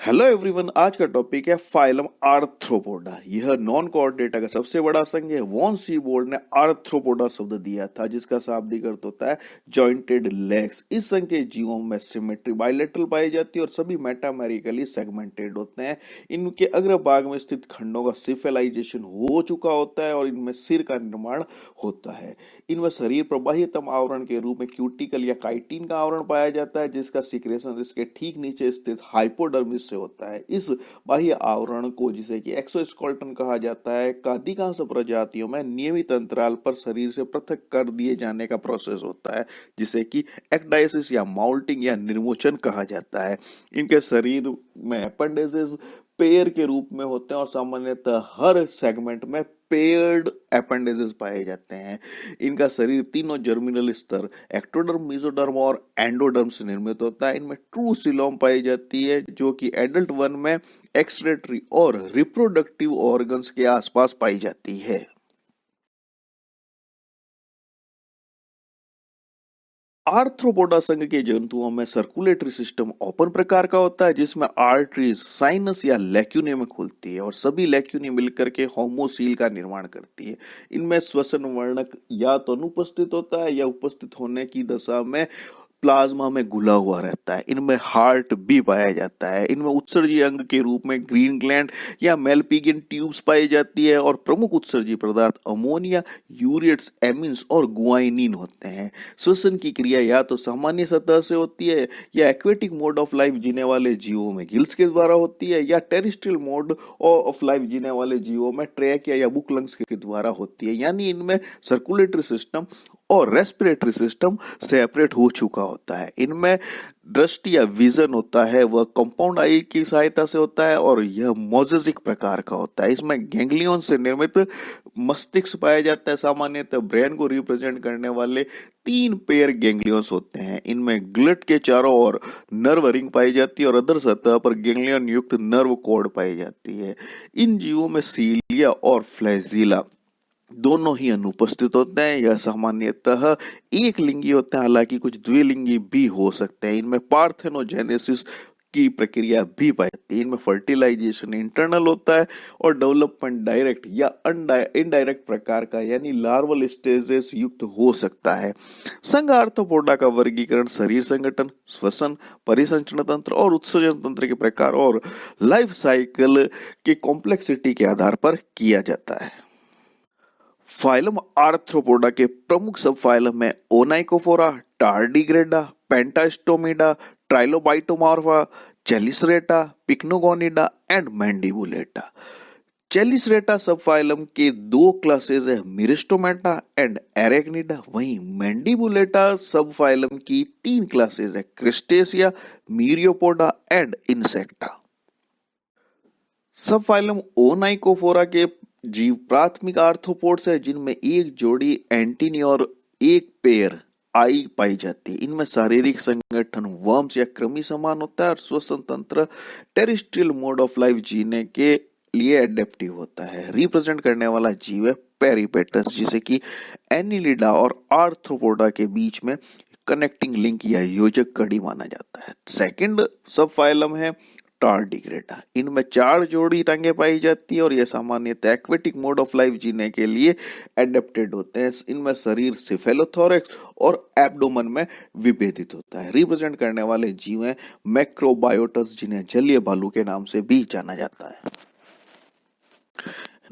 Hello everyone, आज का topic है फाइलम आर्थ्रोपोडा। यह नॉन कॉर्डेटा का सबसे बड़ा संघ है। वॉन सीबोर्ड ने आर्थ्रोपोडा शब्द दिया था, जिसका शाब्दिक अर्थ होता है जॉइंटेड लेग्स। इस संघ के जीवों में सिमेट्री बाइलेटरल पाई जाती है और सभी मेटामेरिकली सेगमेंटेड होते हैं। इनके अग्रभाग में स्थित खंडों का सिफेलाइजेशन हो चुका होता है और इनमें सिर का निर्माण होता है। इनमें शरीर प्रवाहितम आवरण के रूप में क्यूटिकल या काइटिन का आवरण पाया जाता है, जिसका सिक्रेशन इसके ठीक नीचे स्थित हाइपोडर्मिस से होता है। इस बाह्य आवरण को, जिसे कि एक्सोस्केलेटन कहा जाता है, का अधिकांश प्रजातियों में नियमित अंतराल पर शरीर से पृथक कर दिए जाने का प्रोसेस होता है, जिसे कि एक्डाइसिस या माउल्टिंग या निर्मोचन कहा जाता है। इनके शरीर में अपेंडेजेस पेयर के रूप में होते हैं और सामान्यतः हर सेगमेंट में पेयर्ड अपेंडेजेस पाए जाते हैं। इनका शरीर तीनों जर्मिनल स्तर एक्टोडर्म, मेसोडर्म और एंडोडर्म से निर्मित होता है। इनमें ट्रू सिलोम पाई जाती है, जो कि एडल्ट वन में एक्सक्रीटरी और रिप्रोडक्टिव ऑर्गन्स के आसपास पाई जाती है। आर्थ्रोपोडा संघ के जंतुओं में सर्कुलेटरी सिस्टम ओपन प्रकार का होता है, जिसमें आर्टरीज साइनस या लेक्यूने में खुलती है और सभी लेक्यूने मिलकर के होमोसील का निर्माण करती है। इनमें श्वसन वर्णक या तो अनुपस्थित होता है या उपस्थित होने की दशा में प्लाज्मा में घुला हुआ रहता है। इनमें हार्ट भी पाया जाता है। इनमें उत्सर्जी अंग के रूप में ग्रीन ग्लैंड या मेलपिगियन ट्यूब्स पाई जाती है और प्रमुख उत्सर्जी पदार्थ अमोनिया, यूरिएट्स, एमिन्स और गुआइनिन होते हैं। श्वसन की क्रिया या तो सामान्य सतह से होती है या एक्वेटिक मोड ऑफ लाइफ जीने वाले जीवों में गिल्स के द्वारा होती है या टेरेस्ट्रियल मोड ऑफ लाइफ जीने वाले जीवों में ट्रैकिया या बुक लंग्स के द्वारा होती है। यानी इनमें सर्कुलेटरी सिस्टम और रेस्पिरेटरी सिस्टम सेपरेट हो चुका होता है। इनमें दृष्टि या विजन होता है, वह कंपाउंड आई की सहायता से होता है और यह मोजेजिक प्रकार का होता है। इसमें गैंग्लियन से निर्मित मस्तिष्क पाया जाता है। सामान्यतः ब्रेन को रिप्रेजेंट करने वाले 3 पेयर गैंग्लियंस होते हैं। इनमें ग्लट के चारों ओर नर्व रिंग पाई जाती है और अधर सतह पर गैंग्लियन युक्त नर्व कॉर्ड पाई जाती है। इन जीवों में सीलिया और फ्लैजिला दोनों ही अनुपस्थित होते हैं। यह सामान्यतः एक लिंगी होते हैं, हालांकि कुछ द्विलिंगी भी हो सकते हैं। इनमें पार्थेनोजेनेसिस की प्रक्रिया भी पाई जाती है। इनमें फर्टिलाइजेशन इंटरनल होता है और डेवलपमेंट डायरेक्ट या इनडायरेक्ट प्रकार का यानी लार्वल स्टेजेस युक्त हो सकता है। संघ आर्थ्रोपोडा का वर्गीकरण शरीर संगठन, श्वसन, परिसंचरण तंत्र और उत्सर्जन तंत्र के प्रकार और लाइफ साइकिल के कॉम्प्लेक्सिटी के आधार पर किया जाता है। फाइलम आर्थ्रोपोडा के प्रमुख सब फाइलम है ओनाइकोफोरा, टार्डिग्रेडा, पेंटास्टोमिडा, ट्राइलोबाइटोमॉर्फा, चेलिसरेटा, पिक्नोगोनिडा एंड मैंडिबुलेटा। चेलिसरेटा सब फाइलम के 2 क्लासेस है, मिरिस्टोमेटा एंड एरेक्निडा। वहीं मैंडिबुलेटा सब फाइलम की 3 क्लासेस है, क्रिस्टेसिया, मीरियोपोडा एंड इंसेक्टा। सब फाइलम ओनाइकोफोरा के जीव प्राथमिक आर्थ्रोपोड्स है, जिनमें एक जोड़ी एंटीनी और एक पेयर आई पाई जाती है। इनमें शारीरिक संगठन वर्म्स या कृमि समान होता है और श्वसन तंत्र टेरेस्ट्रियल मोड ऑफ लाइफ जीने के लिए एडेप्टिव होता है। रिप्रेजेंट करने वाला जीव है पेरिपेटस, जिसे कि एनिलिडा और आर्थ्रोपोडा के बीच में कनेक्टिंग लिंक या योजक कड़ी माना जाता है। सेकंड सब फाइलम है टार्डिग्रेडा। इनमें 4 जोड़ी टांगे पाई जाती है और यह सामान्यतः एक्वेटिक मोड ऑफ लाइफ जीने के लिए एडेप्टेड होते हैं। इनमें शरीर सिफेलोथोरेक्स और एब्डोमन में विभेदित होता है। रिप्रेजेंट करने वाले जीव हैं मैक्रोबायोटस, जिन्हें जलीय भालू के नाम से भी जाना जाता है।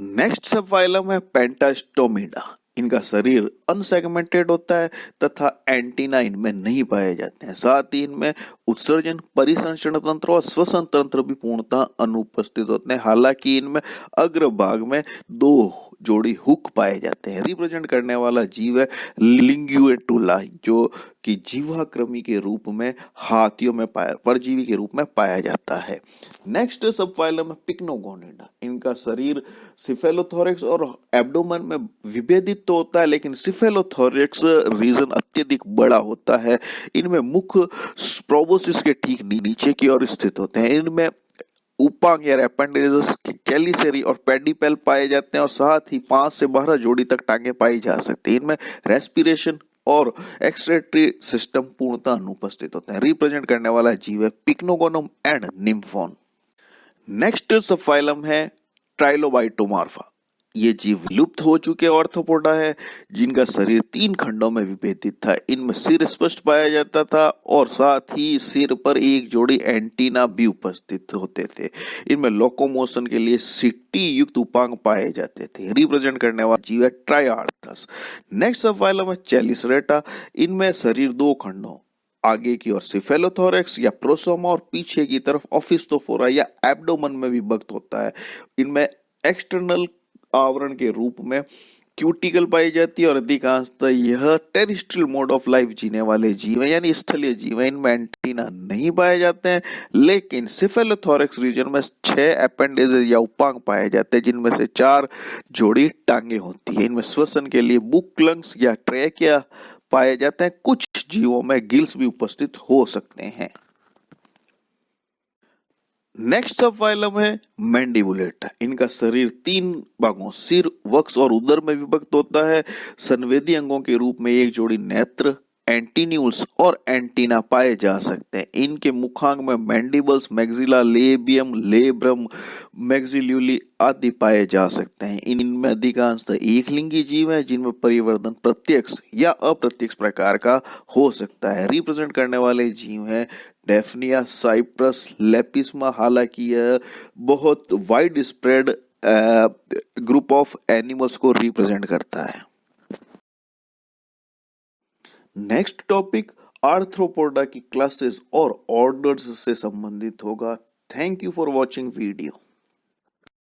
नेक्स्ट सब फाइलम है पेंटास्टोमिडा। इनका शरीर अनसेगमेंटेड होता है तथा एंटीना इनमें नहीं पाए जाते हैं। साथ ही इनमें उत्सर्जन, परिसंचरण तंत्र और श्वसन तंत्र भी पूर्णतः अनुपस्थित होते हैं। हालांकि इनमें अग्रभाग में 2 जोड़ी हुक पाए जाते हैं। रिप्रेजेंट करने वाला जीव है लिंग्युएटुला, जो कि जीवाकृमि के रूप में हाथियों में परजीवी के रूप में पाया जाता है। नेक्स्ट सब फाइलम है पिक्नोगोनिडा। इनका शरीर सिफेलोथोरेक्स और एब्डोमेन में विभेदित तो होता है, लेकिन सिफेलोथोरेक्स रीजन अत्यधिक बड़ा होता है। इनमें मुख्य प्रोबोसिस के ठीक नीचे की ओर स्थित होते हैं। इनमें उपांग या एपेंडेजेस, कैलिसेरी और पेडिपेल पाए जाते हैं और साथ ही 5 से 12 जोड़ी तक टांगे पाई जा सकती है। इनमें रेस्पिरेशन और एक्सक्रीटरी सिस्टम पूर्णतः अनुपस्थित होते हैं। रिप्रेजेंट करने वाला जीव है पिक्नोगोनम एंड निम्फोन। नेक्स्ट सबफाइलम है ट्राइलोबाइटोमार्फा। ये जीव विलुप्त हो चुके ऑर्थोपोडा है जिनका शरीर 3 खंडों में विभेदित था। इनमें सिर स्पष्ट पाया जाता था और साथ ही सिर पर एक जोड़ी एंटीना भी उपस्थित होते थे। इनमें लोकोमोशन के लिए सिट्टी युक्त उपांग पाए जाते थे। रिप्रेजेंट करने वाला जीव है ट्राइआर्थस। नेक्स्ट सबफाइलम है चेलिसरेटा। इनमें शरीर 2 खंडों, आगे की ओर सिफेलोथोरेक्स या प्रोसोमा और पीछे की तरफ ऑफिस्थोफोरा या एब्डोमन में विभक्त होता है। इनमें एक्सटर्नल आवरण के रूप में क्यूटिकल पाई जाती है और अधिकांशतः यह टेरिस्ट्रियल मोड ऑफ लाइफ जीने वाले जीव हैं, यानी स्थलीय जीव हैं। इनमें एंटीना नहीं पाए जाते हैं, लेकिन सिफेलोथोरेक्स रीजन में 6 अपेंडेजेस या उपांग पाए जाते हैं जिनमें से 4 जोड़ी टांगे होती है। इनमें श्वसन के लिए बुक लंग्स या ट्रैकिया पाए जाते हैं। कुछ जीवों में गिल्स भी उपस्थित हो सकते हैं। नेक्स्ट सब फाइलम है मैंडिबुलेटा। इनका शरीर 3 भागों सिर, वक्ष और उदर में विभक्त होता है। संवेदी अंगों के रूप में एक जोड़ी नेत्र, एंटीन्यूल्स और एंटीना पाए जा सकते हैं। इनके मुखांग में मैंडिबल्स, मैक्सिला, लेबियम, लेब्रम, मैक्सिल्यूली आदि पाए जा सकते हैं। इनमें अधिकांशतः एकलिंगी जीव हैं जिनमें परिवर्तन प्रत्यक्ष या अप्रत्यक्ष प्रकार का हो सकता है। रिप्रेजेंट करने वाले जीव हैं डेफनिया, साइप्रस, लेपिस्मा। हालांकि यह बहुत wide spread group of animals को रिप्रेजेंट करता है। नेक्स्ट टॉपिक आर्थ्रोपोडा की क्लासेस और ऑर्डर्स से संबंधित होगा। Thank you for watching video.